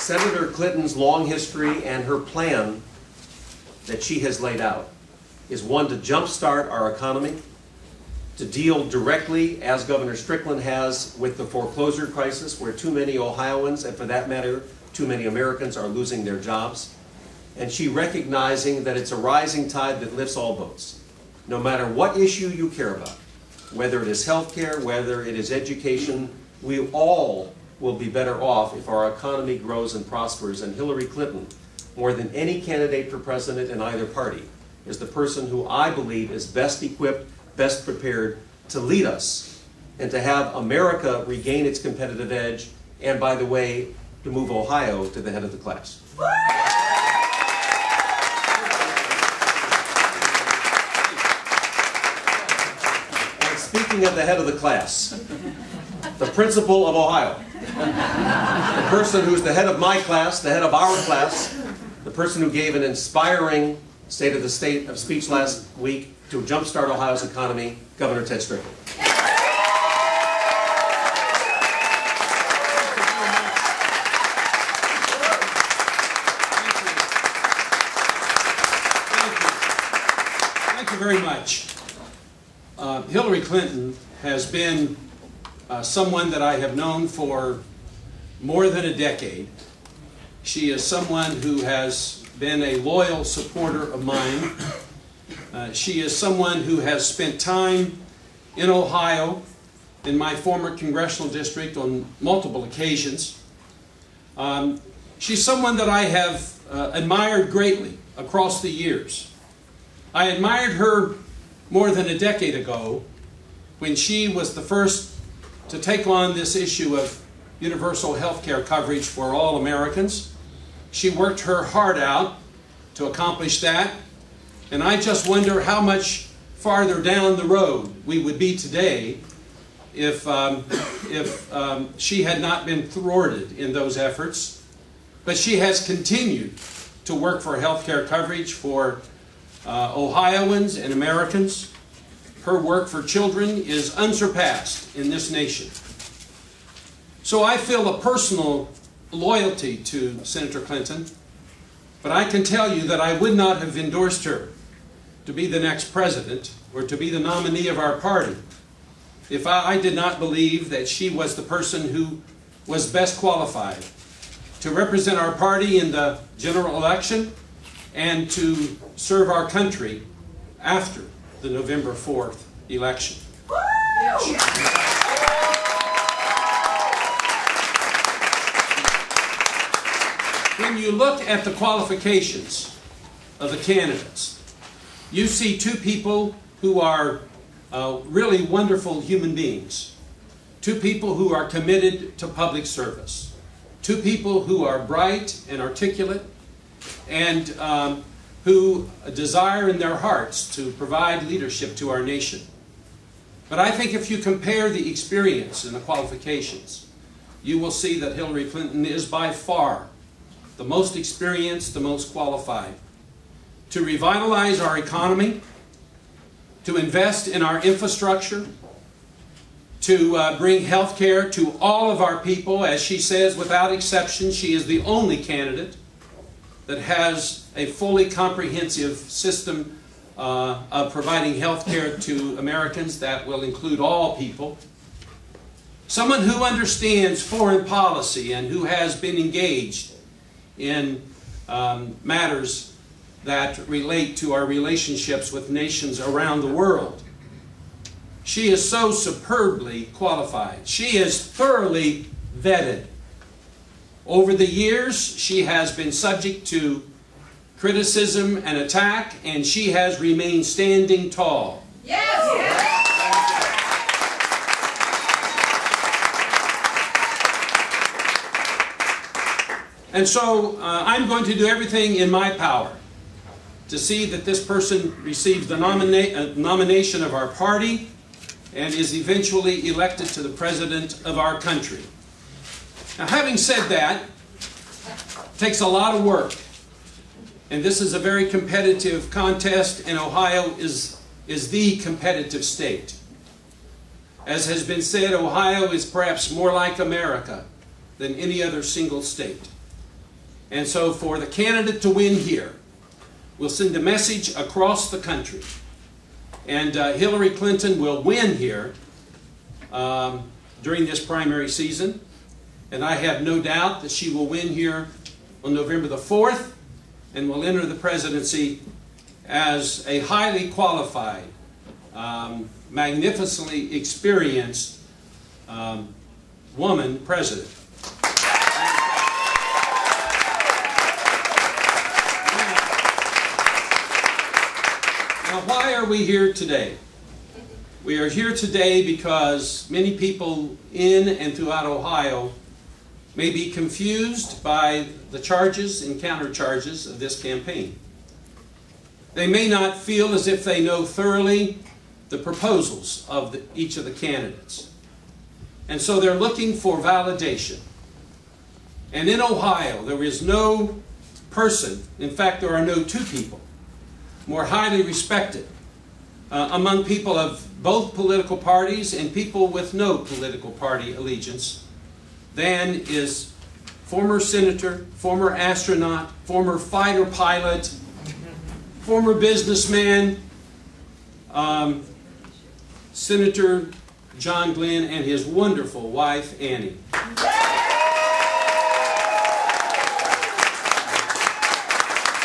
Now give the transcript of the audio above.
Senator Clinton's long history and her plan that she has laid out is one to jumpstart our economy, to deal directly, as Governor Strickland has, with the foreclosure crisis, where too many Ohioans, and for that matter, too many Americans, are losing their jobs. And she recognizing that it's a rising tide that lifts all boats. No matter what issue you care about, whether it is health care, whether it is education, we all will be better off if our economy grows and prospers. And Hillary Clinton, more than any candidate for president in either party, is the person who I believe is best equipped, best prepared to lead us and to have America regain its competitive edge, and by the way, to move Ohio to the head of the class. And speaking of the head of the class, the principal of Ohio, the person who's the head of my class, the head of our class, the person who gave an inspiring State of the State of speech last week to jumpstart Ohio's economy, Governor Ted Strickland. Thank you very much. Hillary Clinton has been someone that I have known for more than a decade. She is someone who has been a loyal supporter of mine. She is someone who has spent time in Ohio, in my former congressional district, on multiple occasions. She's someone that I have admired greatly across the years. I admired her more than a decade ago when she was the first to take on this issue of universal health care coverage for all Americans. She worked her heart out to accomplish that, and I just wonder how much farther down the road we would be today if she had not been thwarted in those efforts. But she has continued to work for health care coverage for Ohioans and Americans. Her work for children is unsurpassed in this nation. So I feel a personal loyalty to Senator Clinton, but I can tell you that I would not have endorsed her to be the next president or to be the nominee of our party if I did not believe that she was the person who was best qualified to represent our party in the general election and to serve our country after the November 4th election. When you look at the qualifications of the candidates, you see two people who are really wonderful human beings, two people who are committed to public service, two people who are bright and articulate and who desire in their hearts to provide leadership to our nation. But I think if you compare the experience and the qualifications, you will see that Hillary Clinton is by far the most experienced, the most qualified to revitalize our economy, to invest in our infrastructure, to bring health care to all of our people. As she says, without exception, she is the only candidate that has a fully comprehensive system of providing health care to Americans that will include all people. Someone who understands foreign policy and who has been engaged in matters that relate to our relationships with nations around the world. She is so superbly qualified. She is thoroughly vetted. Over the years, she has been subject to criticism and attack, and she has remained standing tall. Yes! Yes! And so I'm going to do everything in my power to see that this person receives the nomination of our party and is eventually elected to the president of our country. Now, having said that, it takes a lot of work. And this is a very competitive contest, and Ohio is the competitive state. As has been said, Ohio is perhaps more like America than any other single state. And so for the candidate to win here, we'll send a message across the country. And Hillary Clinton will win here during this primary season. And I have no doubt that she will win here on November the 4th and will enter the presidency as a highly qualified, magnificently experienced woman president. Now, why are we here today? We are here today because many people in and throughout Ohio may be confused by the charges and countercharges of this campaign. They may not feel as if they know thoroughly the proposals of each of the candidates. And so they're looking for validation. And in Ohio, there is no person, in fact, there are no two people, more highly respected among people of both political parties and people with no political party allegiance than is former senator, former astronaut, former fighter pilot, former businessman, Senator John Glenn and his wonderful wife, Annie.